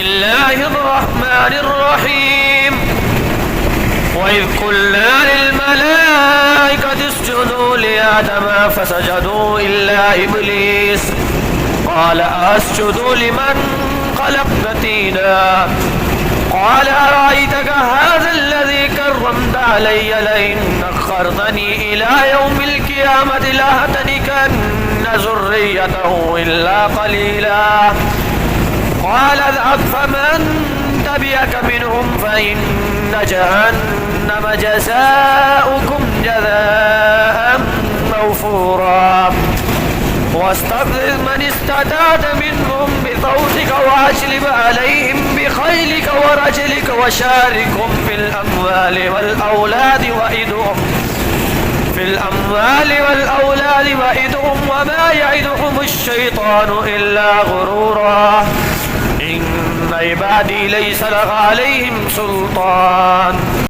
الله الرحمن الرحيم. وإذ قلنا للملائكة اسجدوا لآدم فسجدوا إلا إبليس قال أسجد لمن خلقت طينا قال أرأيتك هذا الذي كرمت علي لئن أخرتني إلى يوم القيامة لأحتنكن ذريته إلا قليلا قال اذهب فمن تبعك منهم فإن جهنم جزاؤكم جزاء موفورا واستفزز من استطعت منهم بصوتك وأجلب عليهم بخيلك ورجلك وشاركهم في الأموال والأولاد وعدهم وما يعدهم الشيطان إلا غرورا إن عبادي ليس لك عليهم سلطان.